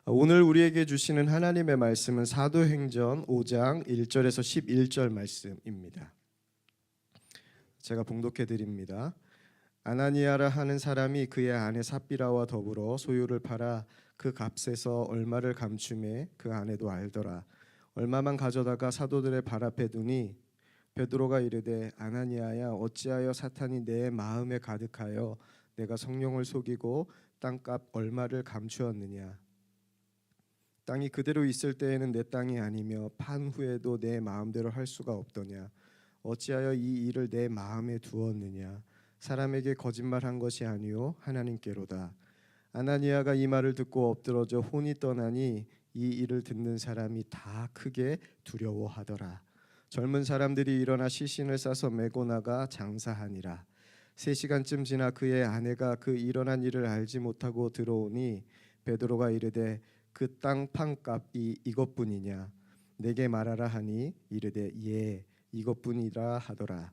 오늘 우리에게 주시는 하나님의 말씀은 사도행전 5장 1절에서 11절 말씀입니다. 제가 봉독해 드립니다. 아나니아라 하는 사람이 그의 아내 삽비라와 더불어 소유를 팔아 그 값에서 얼마를 감추매 그 아내도 알더라. 얼마만 가져다가 사도들의 발 앞에 두니 베드로가 이르되 아나니아야 어찌하여 사탄이 내 마음에 가득하여 내가 성령을 속이고 땅값 얼마를 감추었느냐. 땅이 그대로 있을 때에는 내 땅이 아니며 판 후에도 내 마음대로 할 수가 없더냐. 어찌하여 이 일을 내 마음에 두었느냐. 사람에게 거짓말한 것이 아니요 하나님께로다. 아나니아가 이 말을 듣고 엎드러져 혼이 떠나니 이 일을 듣는 사람이 다 크게 두려워하더라. 젊은 사람들이 일어나 시신을 싸서 메고 나가 장사하니라. 3시간쯤 지나 그의 아내가 그 일어난 일을 알지 못하고 들어오니 베드로가 이르되 그 땅 판값이 이것뿐이냐. 내게 말하라 하니 이르되 예 이것뿐이라 하더라.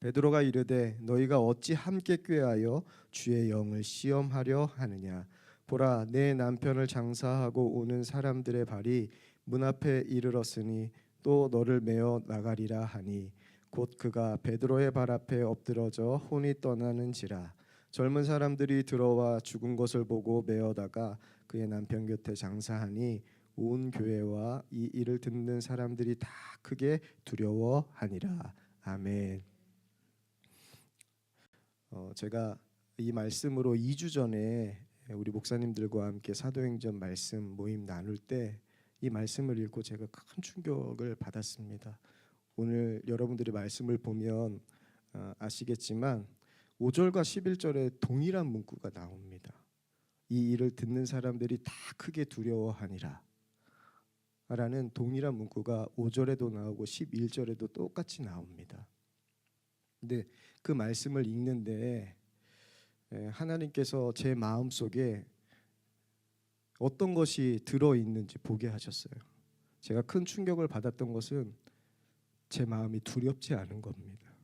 베드로가 이르되 너희가 어찌 함께 꾀하여 주의 영을 시험하려 하느냐. 보라 내 남편을 장사하고 오는 사람들의 발이 문 앞에 이르렀으니 또 너를 메어 나가리라 하니 곧 그가 베드로의 발 앞에 엎드러져 혼이 떠나는지라. 젊은 사람들이 들어와 죽은 것을 보고 메어다가 그의 남편 곁에 장사하니 온 교회와 이 일을 듣는 사람들이 다 크게 두려워하니라. 아멘. 제가 이 말씀으로 2주 전에 우리 목사님들과 함께 사도행전 말씀 모임 나눌 때 이 말씀을 읽고 제가 큰 충격을 받았습니다. 오늘 여러분들이 말씀을 보면 아시겠지만 5절과 11절에 동일한 문구가 나옵니다. 이 일을 듣는 사람들이 다 크게 두려워하니라 라는 동일한 문구가 5절에도 나오고 11절에도 똑같이 나옵니다. 근데 그 말씀을 읽는데 하나님께서 제 마음속에 어떤 것이 들어있는지 보게 하셨어요. 제가 큰 충격을 받았던 것은 제 마음이 두렵지 않은 겁니다.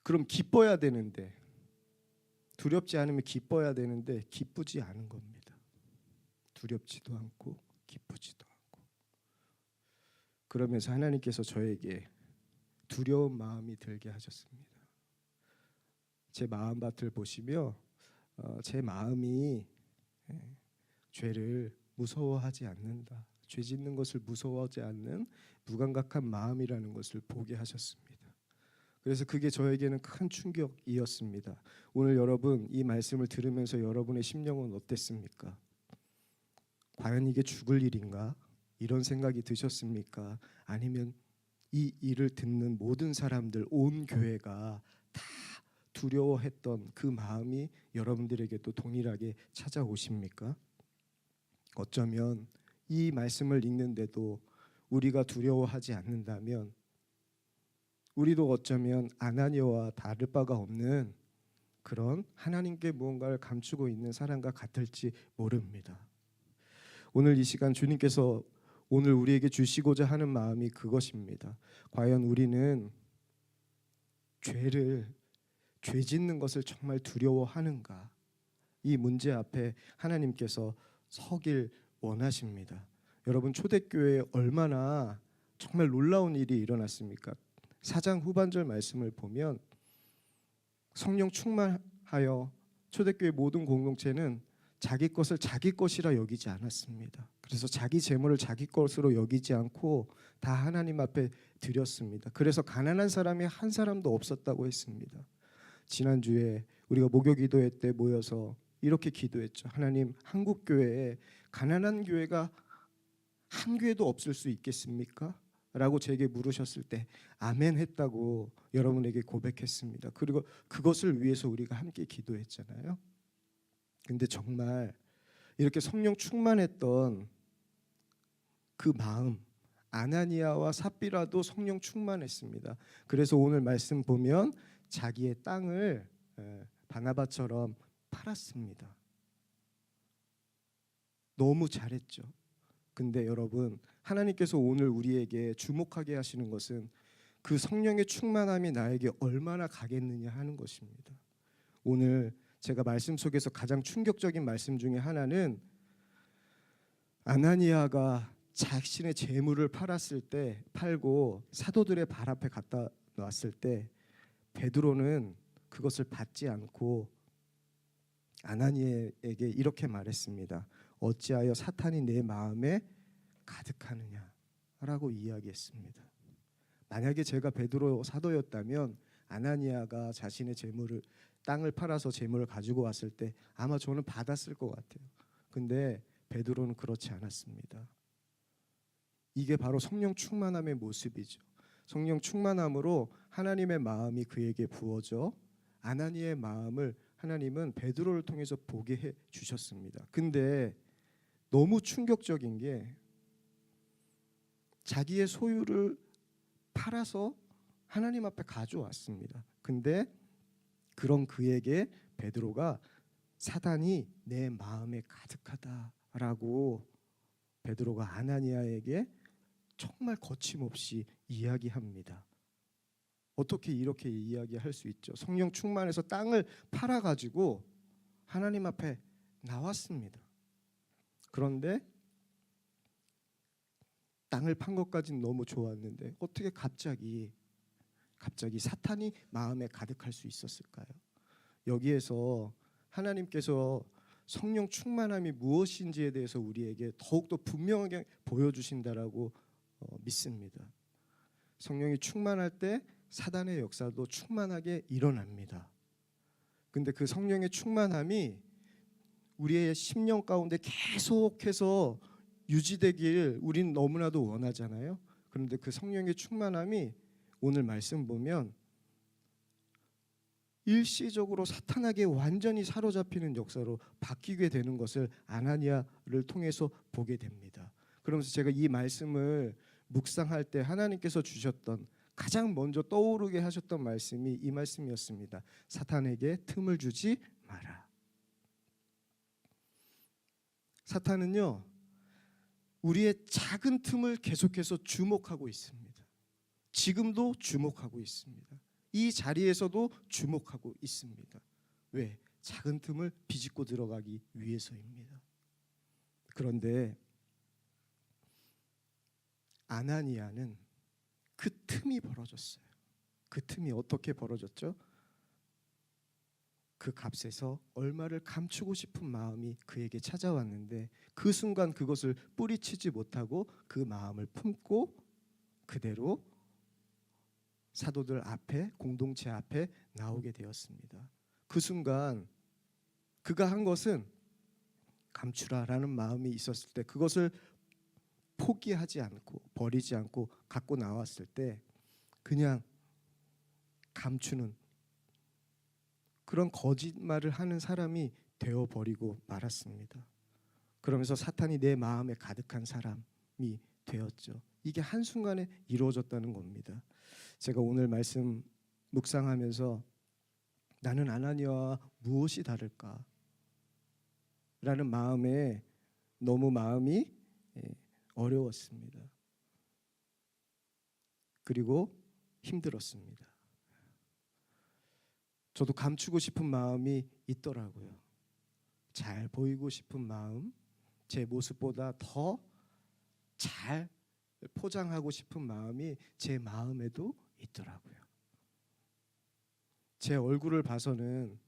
그럼 기뻐야 되는데, 두렵지 않으면 기뻐야 되는데 기쁘지 않은 겁니다. 두렵지도 않고 기쁘지도 않고. 그러면서 하나님께서 저에게 두려운 마음이 들게 하셨습니다. 제 마음밭을 보시며 제 마음이 죄를 무서워하지 않는다. 죄 짓는 것을 무서워하지 않는 무감각한 마음이라는 것을 보게 하셨습니다. 그래서 그게 저에게는 큰 충격이었습니다. 오늘 여러분 이 말씀을 들으면서 여러분의 심령은 어땠습니까? 과연 이게 죽을 일인가? 이런 생각이 드셨습니까? 아니면 이 일을 듣는 모든 사람들, 온 교회가 다 두려워했던 그 마음이 여러분들에게도 동일하게 찾아오십니까? 어쩌면 이 말씀을 읽는데도 우리가 두려워하지 않는다면 우리도 어쩌면 아나니아와 다를 바가 없는 그런 하나님께 무언가를 감추고 있는 사람과 같을지 모릅니다. 오늘 이 시간 주님께서 오늘 우리에게 주시고자 하는 마음이 그것입니다. 과연 우리는 죄 짓는 것을 정말 두려워하는가? 이 문제 앞에 하나님께서 서길 원하십니다. 여러분 초대교회에 얼마나 정말 놀라운 일이 일어났습니까? 4장 후반절 말씀을 보면 성령 충만하여 초대교회 모든 공동체는 자기 것을 자기 것이라 여기지 않았습니다. 그래서 자기 재물을 자기 것으로 여기지 않고 다 하나님 앞에 드렸습니다. 그래서 가난한 사람이 한 사람도 없었다고 했습니다. 지난주에 우리가 목요 기도회 때 모여서 이렇게 기도했죠. 하나님, 한국 교회에 가난한 교회가 한 교회도 없을 수 있겠습니까? 라고 제게 물으셨을 때 아멘 했다고 여러분에게 고백했습니다. 그리고 그것을 위해서 우리가 함께 기도했잖아요. 근데 정말 이렇게 성령 충만했던 그 마음, 아나니아와 삽비라도 성령 충만했습니다. 그래서 오늘 말씀 보면 자기의 땅을 바나바처럼 팔았습니다. 너무 잘했죠. 근데 여러분 하나님께서 오늘 우리에게 주목하게 하시는 것은 그 성령의 충만함이 나에게 얼마나 가겠느냐 하는 것입니다. 오늘 제가 말씀 속에서 가장 충격적인 말씀 중에 하나는 아나니아가 자신의 재물을 팔고 사도들의 발 앞에 갖다 놨을 때 베드로는 그것을 받지 않고 아나니아에게 이렇게 말했습니다. 어찌하여 사탄이 내 마음에 가득하느냐라고 이야기했습니다. 만약에 제가 베드로 사도였다면 아나니아가 자신의 땅을 팔아서 재물을 가지고 왔을 때 아마 저는 받았을 것 같아요. 근데 베드로는 그렇지 않았습니다. 이게 바로 성령 충만함의 모습이죠. 성령 충만함으로 하나님의 마음이 그에게 부어져 아나니아의 마음을 하나님은 베드로를 통해서 보게 해 주셨습니다. 근데 너무 충격적인 게 자기의 소유를 팔아서 하나님 앞에 가져왔습니다. 근데 그런 그에게 베드로가 사단이 내 마음에 가득하다라고 베드로가 아나니아에게 정말 거침없이 이야기합니다. 어떻게 이렇게 이야기할 수 있죠? 성령 충만해서 땅을 팔아가지고 하나님 앞에 나왔습니다. 그런데 땅을 판 것까지는 너무 좋았는데 어떻게 갑자기 사탄이 마음에 가득할 수 있었을까요? 여기에서 하나님께서 성령 충만함이 무엇인지에 대해서 우리에게 더욱더 분명하게 보여주신다라고 믿습니다. 성령이 충만할 때 사단의 역사도 충만하게 일어납니다. 근데 그 성령의 충만함이 우리의 심령 가운데 계속해서 유지되길 우린 너무나도 원하잖아요. 그런데 그 성령의 충만함이 오늘 말씀 보면 일시적으로 사탄에게 완전히 사로잡히는 역사로 바뀌게 되는 것을 아나니아를 통해서 보게 됩니다. 그러면서 제가 이 말씀을 묵상할 때 하나님께서 주셨던 가장 먼저 떠오르게 하셨던 말씀이 이 말씀이었습니다. 사탄에게 틈을 주지 마라. 사탄은요, 우리의 작은 틈을 계속해서 주목하고 있습니다. 지금도 주목하고 있습니다. 이 자리에서도 주목하고 있습니다. 왜? 작은 틈을 비집고 들어가기 위해서입니다. 그런데 아나니아는 그 틈이 벌어졌어요. 그 틈이 어떻게 벌어졌죠? 그 값에서 얼마를 감추고 싶은 마음이 그에게 찾아왔는데 그 순간 그것을 뿌리치지 못하고 그 마음을 품고 그대로 사도들 앞에, 공동체 앞에 나오게 되었습니다. 그 순간 그가 한 것은 감추라라는 마음이 있었을 때 그것을 포기하지 않고 버리지 않고 갖고 나왔을 때 그냥 감추는 그런 거짓말을 하는 사람이 되어버리고 말았습니다. 그러면서 사탄이 내 마음에 가득한 사람이 되었죠. 이게 한순간에 이루어졌다는 겁니다. 제가 오늘 말씀 묵상하면서 나는 아나니아와 무엇이 다를까? 라는 마음에 너무 마음이 어려웠습니다. 그리고 힘들었습니다. 저도 감추고 싶은 마음이 있더라고요. 잘 보이고 싶은 마음, 제 모습보다 더 잘 포장하고 싶은 마음이 제 마음에도 있더라고요. 제 얼굴을 봐서는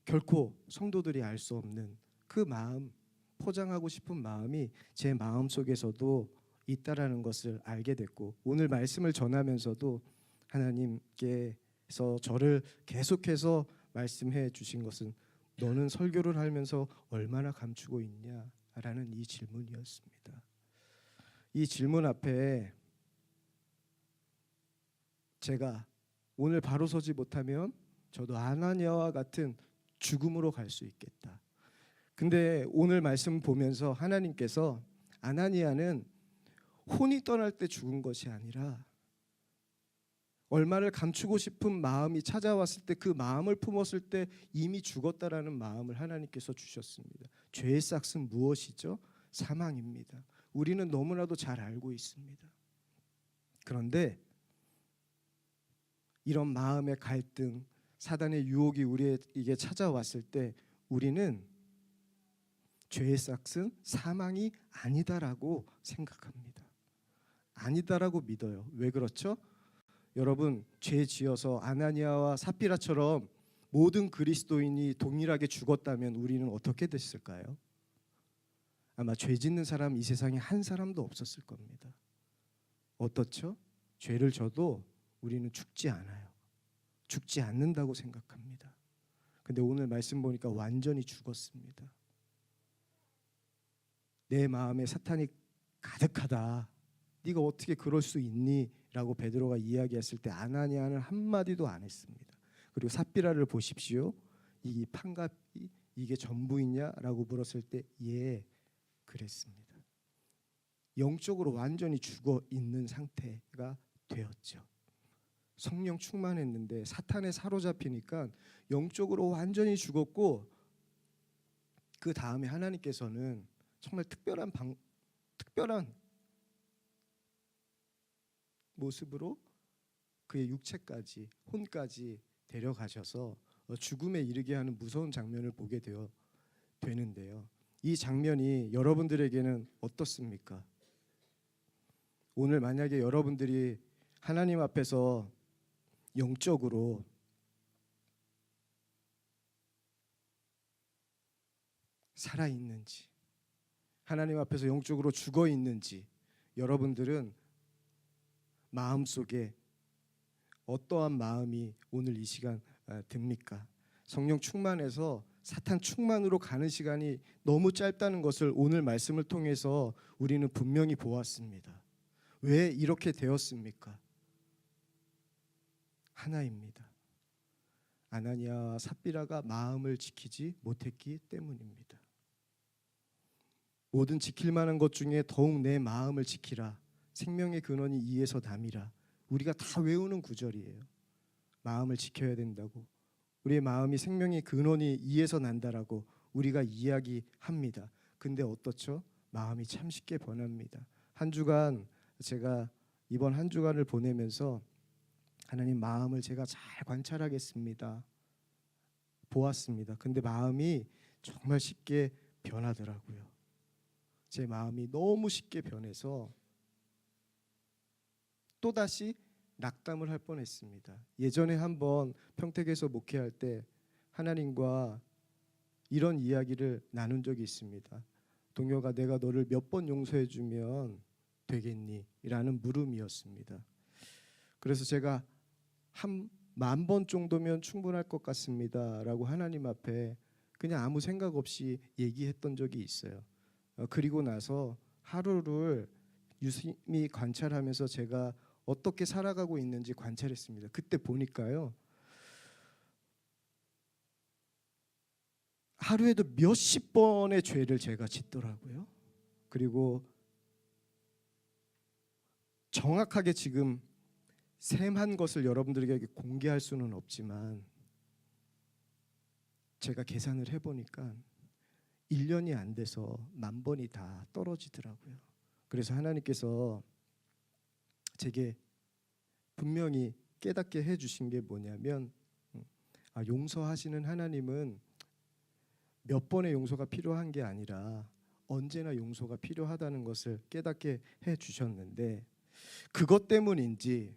결코 성도들이 알 수 없는 그 마음, 포장하고 싶은 마음이 제 마음 속에서도 있다라는 것을 알게 됐고 오늘 말씀을 전하면서도 하나님께서 저를 계속해서 말씀해 주신 것은 너는 설교를 하면서 얼마나 감추고 있냐라는 이 질문이었습니다. 이 질문 앞에 제가 오늘 바로 서지 못하면 저도 아나니아와 같은 죽음으로 갈 수 있겠다. 근데 오늘 말씀 보면서 하나님께서 아나니아는 혼이 떠날 때 죽은 것이 아니라 얼마를 감추고 싶은 마음이 찾아왔을 때 그 마음을 품었을 때 이미 죽었다라는 마음을 하나님께서 주셨습니다. 죄의 싹은 무엇이죠? 사망입니다. 우리는 너무나도 잘 알고 있습니다. 그런데 이런 마음의 갈등, 사단의 유혹이 우리에게 찾아왔을 때 우리는 죄의 삭은 사망이 아니다라고 생각합니다. 아니다라고 믿어요. 왜 그렇죠? 여러분, 죄 지어서 아나니아와 삽비라처럼 모든 그리스도인이 동일하게 죽었다면 우리는 어떻게 됐을까요? 아마 죄 짓는 사람 이 세상에 한 사람도 없었을 겁니다. 어떻죠? 죄를 져도 우리는 죽지 않아요. 죽지 않는다고 생각합니다. 근데 오늘 말씀 보니까 완전히 죽었습니다. 내 마음에 사탄이 가득하다. 네가 어떻게 그럴 수 있니? 라고 베드로가 이야기했을 때 아나니아는 한마디도 안 했습니다. 그리고 삽비라를 보십시오. 이 판갑이 이게 전부이냐? 라고 물었을 때 예, 그랬습니다. 영적으로 완전히 죽어 있는 상태가 되었죠. 성령 충만했는데 사탄에 사로잡히니까 영적으로 완전히 죽었고, 그 다음에 하나님께서는 정말 특별한 모습으로 그의 육체까지 혼까지 데려가셔서 죽음에 이르게 하는 무서운 장면을 보게 되는데요. 이 장면이 여러분들에게는 어떻습니까? 오늘 만약에 여러분들이 하나님 앞에서 영적으로 살아있는지, 하나님 앞에서 영적으로 죽어있는지 여러분들은 마음속에 어떠한 마음이 오늘 이 시간 듭니까? 성령 충만해서 사탄 충만으로 가는 시간이 너무 짧다는 것을 오늘 말씀을 통해서 우리는 분명히 보았습니다. 왜 이렇게 되었습니까? 하나입니다. 아나니아와 삽비라가 마음을 지키지 못했기 때문입니다. 모든 지킬 만한 것 중에 더욱 내 마음을 지키라. 생명의 근원이 이에서 남이라. 우리가 다 외우는 구절이에요. 마음을 지켜야 된다고. 우리의 마음이 생명의 근원이 이에서 난다라고 우리가 이야기합니다. 근데 어떻죠? 마음이 참 쉽게 변합니다. 한 주간 제가 이번 한 주간을 보내면서 하나님 마음을 제가 잘 관찰하겠습니다. 보았습니다. 근데 마음이 정말 쉽게 변하더라고요. 제 마음이 너무 쉽게 변해서 또다시 낙담을 할 뻔했습니다. 예전에 한번 평택에서 목회할 때 하나님과 이런 이야기를 나눈 적이 있습니다. 동료가 내가 너를 몇 번 용서해 주면 되겠니? 라는 물음이었습니다. 그래서 제가 한 10,000번 정도면 충분할 것 같습니다 라고 하나님 앞에 그냥 아무 생각 없이 얘기했던 적이 있어요. 그리고 나서 하루를 유심히 관찰하면서 제가 어떻게 살아가고 있는지 관찰했습니다. 그때 보니까요, 하루에도 몇십 번의 죄를 제가 짓더라고요. 그리고 정확하게 지금 셈한 것을 여러분들에게 공개할 수는 없지만 제가 계산을 해보니까 1년이 안 돼서 10,000번이 다 떨어지더라고요. 그래서 하나님께서 제게 분명히 깨닫게 해주신 게 뭐냐면, 용서하시는 하나님은 몇 번의 용서가 필요한 게 아니라 언제나 용서가 필요하다는 것을 깨닫게 해주셨는데, 그것 때문인지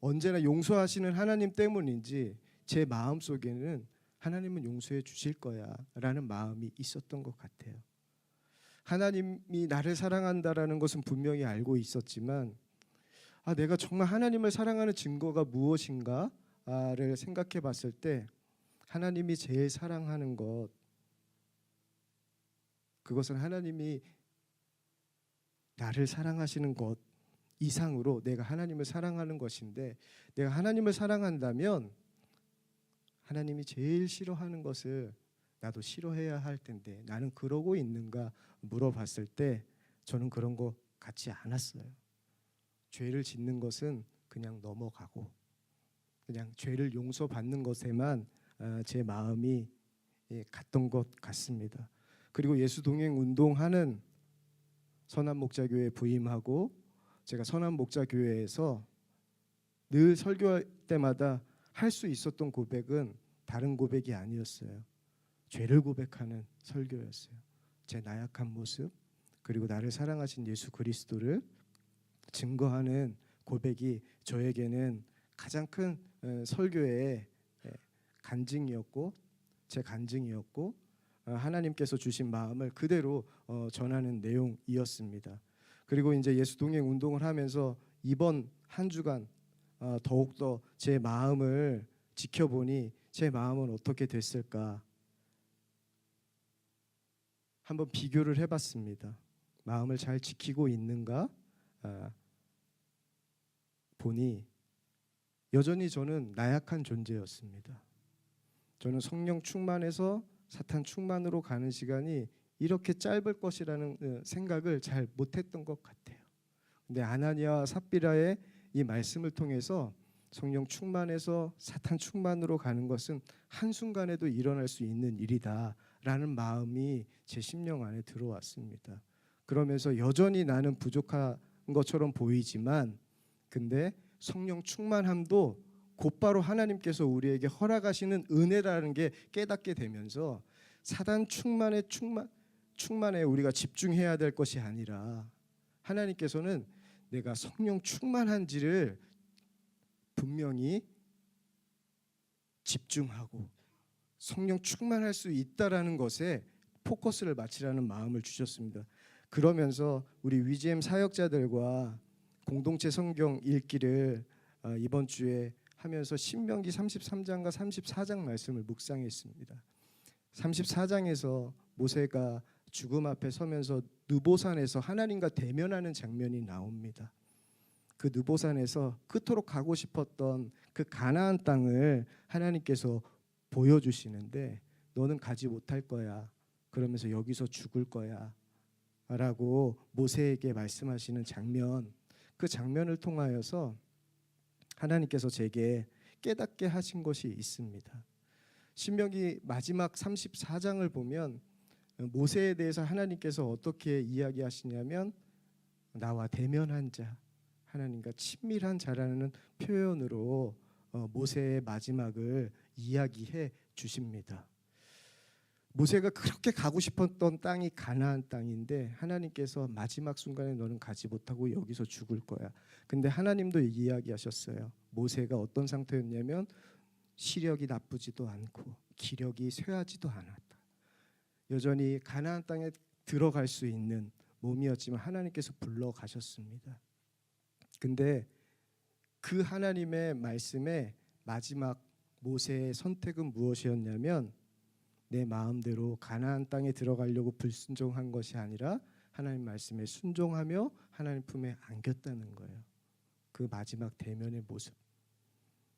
언제나 용서하시는 하나님 때문인지 제 마음속에는 하나님은 용서해 주실 거야 라는 마음이 있었던 것 같아요. 하나님이 나를 사랑한다라는 것은 분명히 알고 있었지만 내가 정말 하나님을 사랑하는 증거가 무엇인가를 생각해 봤을 때 하나님이 제일 사랑하는 것, 그것은 하나님이 나를 사랑하시는 것 이상으로 내가 하나님을 사랑하는 것인데, 내가 하나님을 사랑한다면 하나님이 제일 싫어하는 것을 나도 싫어해야 할 텐데 나는 그러고 있는가 물어봤을 때 저는 그런 거 같지 않았어요. 죄를 짓는 것은 그냥 넘어가고 그냥 죄를 용서받는 것에만 제 마음이 갔던 것 같습니다. 그리고 예수 동행 운동하는 선한목자교회에 부임하고 제가 선한목자교회에서 늘 설교할 때마다 할 수 있었던 고백은 다른 고백이 아니었어요. 죄를 고백하는 설교였어요. 제 나약한 모습, 그리고 나를 사랑하신 예수 그리스도를 증거하는 고백이 저에게는 가장 큰 설교의 간증이었고, 제 간증이었고, 하나님께서 주신 마음을 그대로 전하는 내용이었습니다. 그리고 이제 예수 동행 운동을 하면서 이번 한 주간 더욱더 제 마음을 지켜보니 제 마음은 어떻게 됐을까 한번 비교를 해봤습니다. 마음을 잘 지키고 있는가 보니 여전히 저는 나약한 존재였습니다. 저는 성령 충만해서 사탄 충만으로 가는 시간이 이렇게 짧을 것이라는 생각을 잘 못했던 것 같아요. 근데 아나니아와 삽비라의 이 말씀을 통해서 성령 충만해서 사탄 충만으로 가는 것은 한순간에도 일어날 수 있는 일이다라는 마음이 제 심령 안에 들어왔습니다. 그러면서 여전히 나는 부족한 것처럼 보이지만 근데 성령 충만함도 곧바로 하나님께서 우리에게 허락하시는 은혜라는 게 깨닫게 되면서 사단 충만에 우리가 집중해야 될 것이 아니라 하나님께서는 내가 성령 충만한지를 분명히 집중하고 성령 충만할 수 있다라는 것에 포커스를 맞추라는 마음을 주셨습니다. 그러면서 우리 위지엠 사역자들과 공동체 성경 읽기를 이번 주에 하면서 신명기 33장과 34장 말씀을 묵상했습니다. 34장에서 모세가 죽음 앞에 서면서 느보산에서 하나님과 대면하는 장면이 나옵니다. 그 느보산에서 그토록 가고 싶었던 그 가나안 땅을 하나님께서 보여주시는데 너는 가지 못할 거야. 그러면서 여기서 죽을 거야. 라고 모세에게 말씀하시는 장면, 그 장면을 통하여서 하나님께서 제게 깨닫게 하신 것이 있습니다. 신명기 마지막 34장을 보면 모세에 대해서 하나님께서 어떻게 이야기하시냐면 나와 대면한 자, 하나님과 친밀한 자라는 표현으로 모세의 마지막을 이야기해 주십니다. 모세가 그렇게 가고 싶었던 땅이 가나안 땅인데 하나님께서 마지막 순간에 너는 가지 못하고 여기서 죽을 거야. 근데 하나님도 이야기하셨어요. 모세가 어떤 상태였냐면 시력이 나쁘지도 않고 기력이 쇠하지도 않았다. 여전히 가나안 땅에 들어갈 수 있는 몸이었지만 하나님께서 불러가셨습니다. 근데 그 하나님의 말씀에 마지막 모세의 선택은 무엇이었냐면 내 마음대로 가나안 땅에 들어가려고 불순종한 것이 아니라 하나님 말씀에 순종하며 하나님 품에 안겼다는 거예요. 그 마지막 대면의 모습.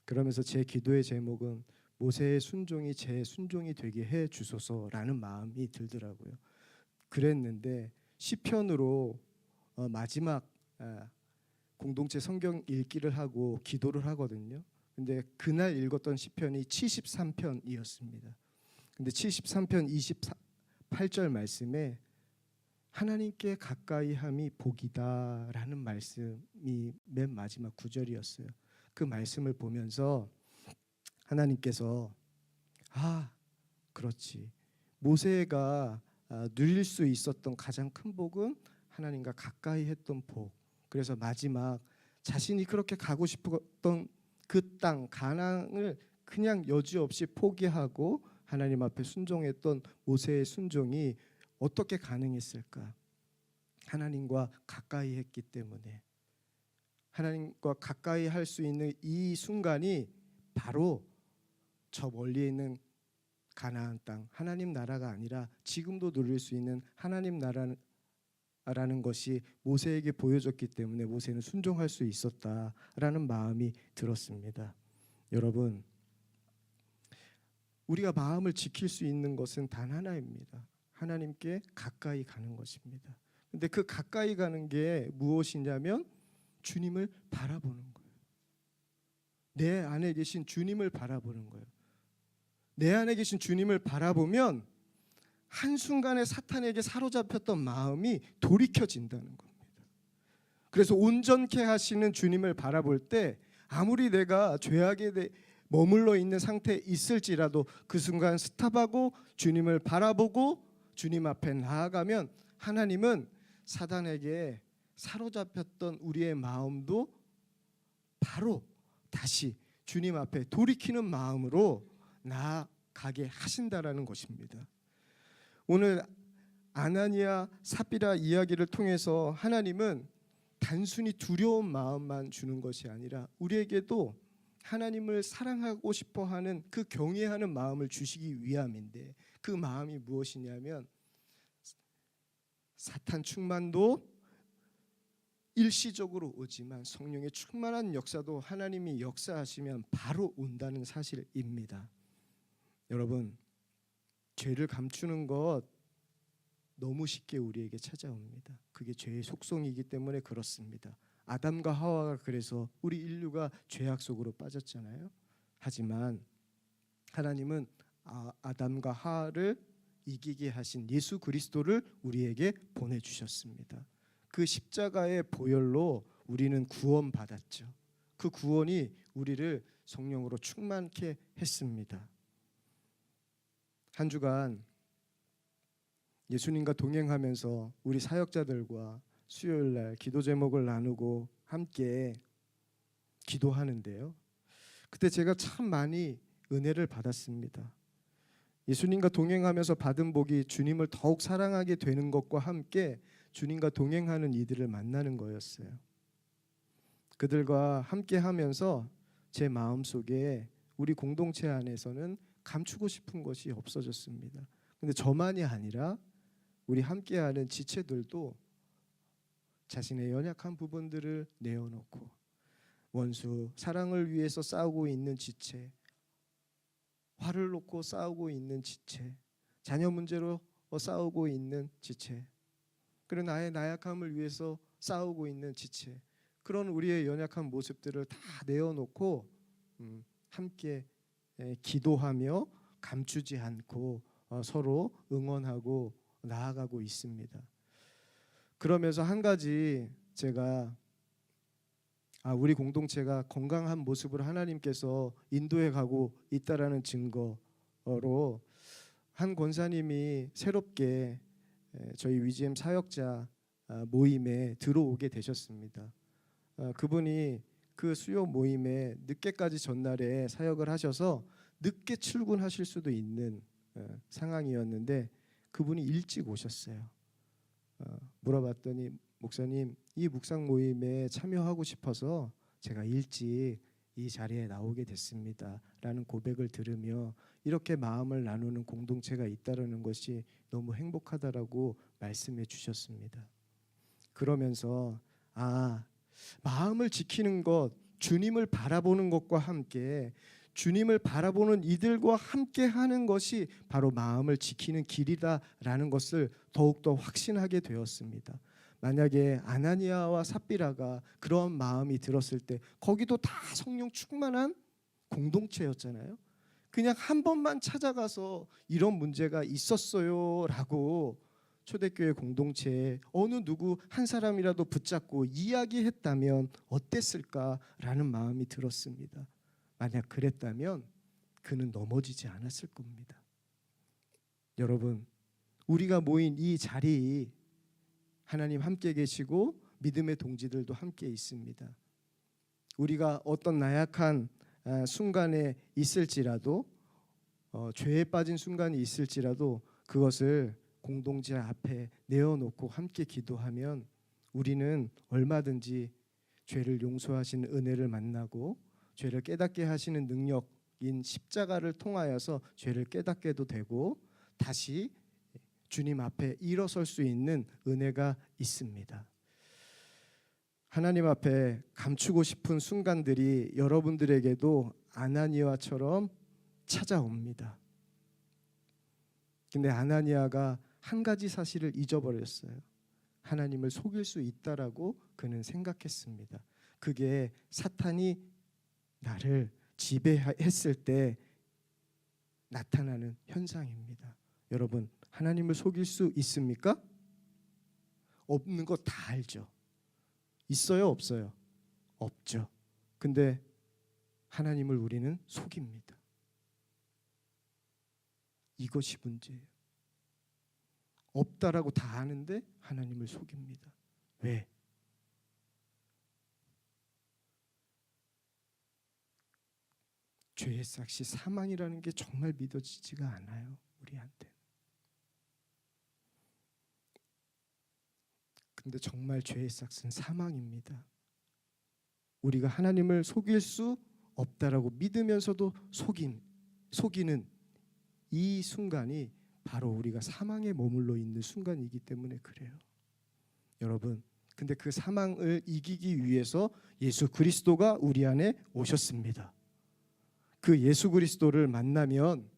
그러면서 제 기도의 제목은 모세의 순종이 제 순종이 되게 해 주소서라는 마음이 들더라고요. 그랬는데 시편으로 마지막 공동체 성경 읽기를 하고 기도를 하거든요. 근데 그날 읽었던 시편이 73편이었습니다. 근데 73편 28절 말씀에 하나님께 가까이 함이 복이다라는 말씀이 맨 마지막 구절이었어요. 그 말씀을 보면서 하나님께서 그렇지. 모세가 누릴 수 있었던 가장 큰 복은 하나님과 가까이 했던 복. 그래서 마지막 자신이 그렇게 가고 싶었던 그 땅 가나안을 그냥 여지없이 포기하고 하나님 앞에 순종했던 모세의 순종이 어떻게 가능했을까? 하나님과 가까이 했기 때문에. 하나님과 가까이 할 수 있는 이 순간이 바로 저 멀리에 있는 가나안 땅, 하나님 나라가 아니라 지금도 누릴 수 있는 하나님 나라라는 것이 모세에게 보여졌기 때문에 모세는 순종할 수 있었다라는 마음이 들었습니다. 여러분, 우리가 마음을 지킬 수 있는 것은 단 하나입니다. 하나님께 가까이 가는 것입니다. 근데 그 가까이 가는 게 무엇이냐면 주님을 바라보는 거예요. 내 안에 계신 주님을 바라보는 거예요. 내 안에 계신 주님을 바라보면 한순간에 사탄에게 사로잡혔던 마음이 돌이켜진다는 겁니다. 그래서 온전케 하시는 주님을 바라볼 때 아무리 내가 죄악의 머물러 있는 상태에 있을지라도 그 순간 스탑하고 주님을 바라보고 주님 앞에 나아가면 하나님은 사단에게 사로잡혔던 우리의 마음도 바로 다시 주님 앞에 돌이키는 마음으로 나아가게 하신다라는 것입니다. 오늘 아나니아 삽비라 이야기를 통해서 하나님은 단순히 두려운 마음만 주는 것이 아니라 우리에게도 하나님을 사랑하고 싶어하는 그 경외하는 마음을 주시기 위함인데, 그 마음이 무엇이냐면 사탄 충만도 일시적으로 오지만 성령의 충만한 역사도 하나님이 역사하시면 바로 온다는 사실입니다. 여러분, 죄를 감추는 것 너무 쉽게 우리에게 찾아옵니다. 그게 죄의 속성이기 때문에 그렇습니다. 아담과 하와가 그래서 우리 인류가 죄악 속으로 빠졌잖아요. 하지만 하나님은 아담과 하와를 이기게 하신 예수 그리스도를 우리에게 보내주셨습니다. 그 십자가의 보혈로 우리는 구원받았죠. 그 구원이 우리를 성령으로 충만케 했습니다. 한 주간 예수님과 동행하면서 우리 사역자들과 수요일날 기도 제목을 나누고 함께 기도하는데요, 그때 제가 참 많이 은혜를 받았습니다. 예수님과 동행하면서 받은 복이 주님을 더욱 사랑하게 되는 것과 함께 주님과 동행하는 이들을 만나는 거였어요. 그들과 함께 하면서 제 마음속에 우리 공동체 안에서는 감추고 싶은 것이 없어졌습니다. 근데 저만이 아니라 우리 함께하는 지체들도 자신의 연약한 부분들을 내어놓고, 원수 사랑을 위해서 싸우고 있는 지체, 화를 놓고 싸우고 있는 지체, 자녀 문제로 싸우고 있는 지체, 그리고 나의 나약함을 위해서 싸우고 있는 지체, 그런 우리의 연약한 모습들을 다 내어놓고 함께 기도하며 감추지 않고 서로 응원하고 나아가고 있습니다. 그러면서 한 가지 제가 우리 공동체가 건강한 모습으로 하나님께서 인도해 가고 있다라는 증거로 한 권사님이 새롭게 저희 위지엠 사역자 모임에 들어오게 되셨습니다. 그분이 그 수요 모임에 늦게까지 전날에 사역을 하셔서 늦게 출근하실 수도 있는 상황이었는데 그분이 일찍 오셨어요. 물어봤더니, 목사님, 이 묵상 모임에 참여하고 싶어서 제가 일찍 이 자리에 나오게 됐습니다 라는 고백을 들으며 이렇게 마음을 나누는 공동체가 있다는 것이 너무 행복하다라고 말씀해 주셨습니다. 그러면서 마음을 지키는 것, 주님을 바라보는 것과 함께 주님을 바라보는 이들과 함께 하는 것이 바로 마음을 지키는 길이다라는 것을 더욱더 확신하게 되었습니다. 만약에 아나니아와 삽비라가 그런 마음이 들었을 때 거기도 다 성령 충만한 공동체였잖아요. 그냥 한 번만 찾아가서 이런 문제가 있었어요 라고 초대교회 공동체에 어느 누구 한 사람이라도 붙잡고 이야기했다면 어땠을까라는 마음이 들었습니다. 만약 그랬다면 그는 넘어지지 않았을 겁니다. 여러분, 우리가 모인 이 자리, 하나님 함께 계시고 믿음의 동지들도 함께 있습니다. 우리가 어떤 나약한 순간에 있을지라도, 죄에 빠진 순간이 있을지라도 그것을 공동체 앞에 내어놓고 함께 기도하면 우리는 얼마든지 죄를 용서하시는 은혜를 만나고 죄를 깨닫게 하시는 능력인 십자가를 통하여서 죄를 깨닫게도 되고 다시 주님 앞에 일어설 수 있는 은혜가 있습니다. 하나님 앞에 감추고 싶은 순간들이 여러분들에게도 아나니아처럼 찾아옵니다. 근데 아나니아가 한 가지 사실을 잊어버렸어요. 하나님을 속일 수 있다라고 그는 생각했습니다. 그게 사탄이 나를 지배했을 때 나타나는 현상입니다. 여러분, 하나님을 속일 수 있습니까? 없는 거 다 알죠. 있어요, 없어요? 없죠. 근데 하나님을 우리는 속입니다. 이것이 문제예요. 없다라고 다 아는데 하나님을 속입니다. 왜? 죄의 삭시 사망이라는 게 정말 믿어지지가 않아요, 우리한테. 근데 정말 죄의 삭은 사망입니다. 우리가 하나님을 속일 수 없다라고 믿으면서도 속이는 이 순간이 바로 우리가 사망에 머물러 있는 순간이기 때문에 그래요. 여러분, 근데 그 사망을 이기기 위해서 예수 그리스도가 우리 안에 오셨습니다. 그 예수 그리스도를 만나면,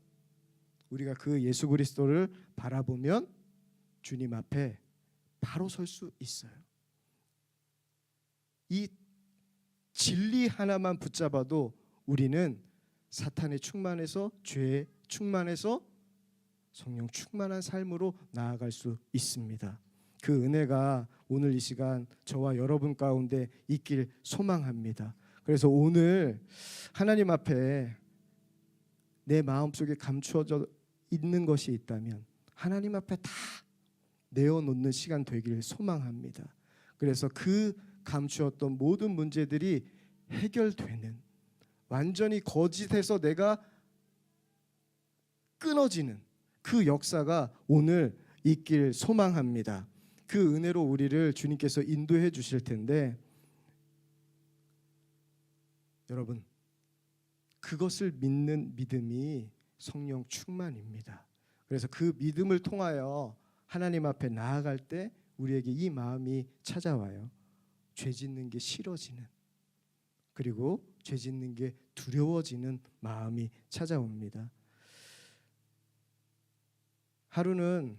우리가 그 예수 그리스도를 바라보면 주님 앞에 바로 설 수 있어요. 이 진리 하나만 붙잡아도 우리는 사탄의 충만해서, 죄의 충만해서 성령 충만한 삶으로 나아갈 수 있습니다. 그 은혜가 오늘 이 시간 저와 여러분 가운데 있길 소망합니다. 그래서 오늘 하나님 앞에 내 마음속에 감추어져 있는 것이 있다면 하나님 앞에 다 내어놓는 시간 되기를 소망합니다. 그래서 그 감추었던 모든 문제들이 해결되는, 완전히 거짓에서 내가 끊어지는 그 역사가 오늘 있길 소망합니다. 그 은혜로 우리를 주님께서 인도해 주실 텐데, 여러분, 그것을 믿는 믿음이 성령 충만입니다. 그래서 그 믿음을 통하여 하나님 앞에 나아갈 때 우리에게 이 마음이 찾아와요. 죄 짓는 게 싫어지는, 그리고 죄 짓는 게 두려워지는 마음이 찾아옵니다. 하루는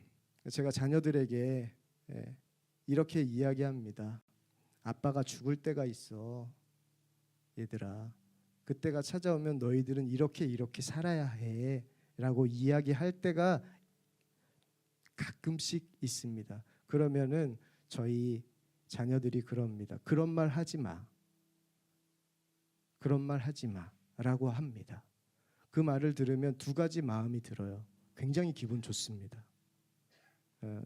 제가 자녀들에게 이렇게 이야기합니다. 아빠가 죽을 때가 있어. 얘들아, 그때가 찾아오면 너희들은 이렇게 살아야 해 라고 이야기할 때가 가끔씩 있습니다. 그러면은 저희 자녀들이 그럽니다. 그런 말 하지 마. 그런 말 하지 마 라고 합니다. 그 말을 들으면 두 가지 마음이 들어요. 굉장히 기분 좋습니다.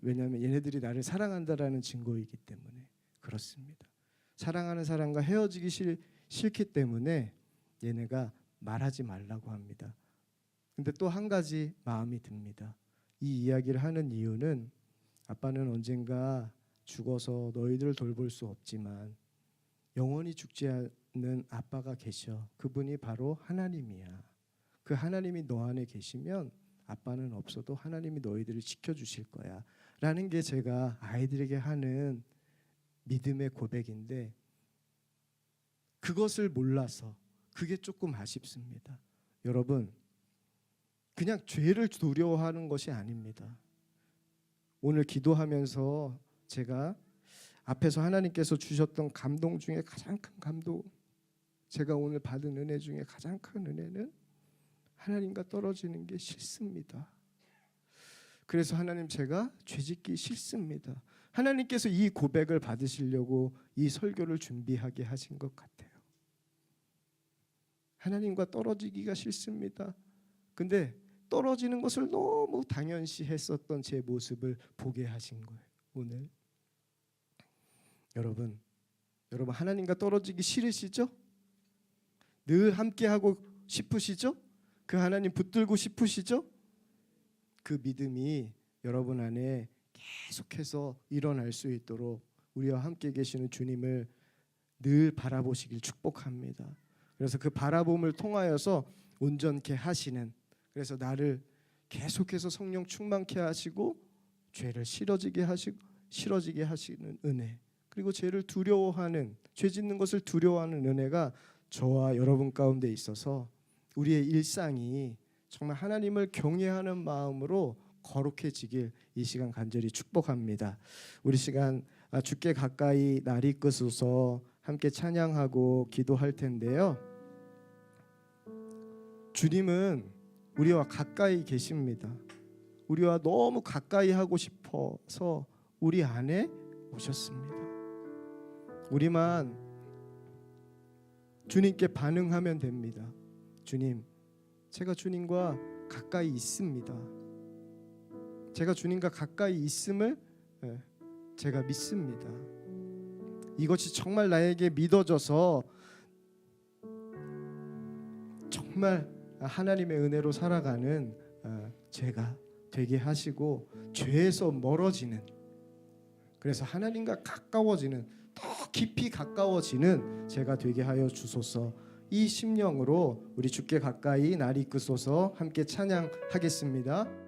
왜냐하면 얘네들이 나를 사랑한다라는 증거이기 때문에 그렇습니다. 사랑하는 사람과 헤어지기 싫기 때문에 얘네가 말하지 말라고 합니다. 근데 또 한 가지 마음이 듭니다. 이 이야기를 하는 이유는 아빠는 언젠가 죽어서 너희들을 돌볼 수 없지만 영원히 죽지 않는 아빠가 계셔. 그분이 바로 하나님이야. 그 하나님이 너 안에 계시면 아빠는 없어도 하나님이 너희들을 지켜주실 거야 라는 게 제가 아이들에게 하는 믿음의 고백인데, 그것을 몰라서 그게 조금 아쉽습니다. 여러분, 그냥 죄를 두려워하는 것이 아닙니다. 오늘 기도하면서 제가 앞에서 하나님께서 주셨던 감동 중에 가장 큰 감동, 제가 오늘 받은 은혜 중에 가장 큰 은혜는 하나님과 떨어지는 게 싫습니다. 그래서 하나님, 제가 죄짓기 싫습니다. 하나님께서 이 고백을 받으시려고 이 설교를 준비하게 하신 것 같아요. 하나님과 떨어지기가 싫습니다. 근데 떨어지는 것을 너무 당연시 했었던 제 모습을 보게 하신 거예요. 오늘 여러분 하나님과 떨어지기 싫으시죠? 늘 함께하고 싶으시죠? 그 하나님 붙들고 싶으시죠? 그 믿음이 여러분 안에 계속해서 일어날 수 있도록 우리와 함께 계시는 주님을 늘 바라보시길 축복합니다. 그래서 그 바라봄을 통하여서 온전케 하시는, 그래서 나를 계속해서 성령 충만케 하시고 죄를 싫어지게 하시는 은혜, 그리고 죄를 두려워하는, 죄 짓는 것을 두려워하는 은혜가 저와 여러분 가운데 있어서 우리의 일상이 정말 하나님을 경외하는 마음으로 거룩해지길 이 시간 간절히 축복합니다. 우리 시간 주께 가까이 날 이끄소서 함께 찬양하고 기도할 텐데요. 주님은 우리와 가까이 계십니다. 우리와 너무 가까이 하고 싶어서 우리 안에 오셨습니다. 우리만 주님께 반응하면 됩니다. 주님, 제가 주님과 가까이 있습니다. 제가 주님과 가까이 있음을 제가 믿습니다. 이것이 정말 나에게 믿어져서 정말 하나님의 은혜로 살아가는 제가 되게 하시고, 죄에서 멀어지는, 그래서 하나님과 가까워지는, 더 깊이 가까워지는 제가 되게 하여 주소서. 이 심령으로 우리 주께 가까이 날 이끄소서 함께 찬양하겠습니다.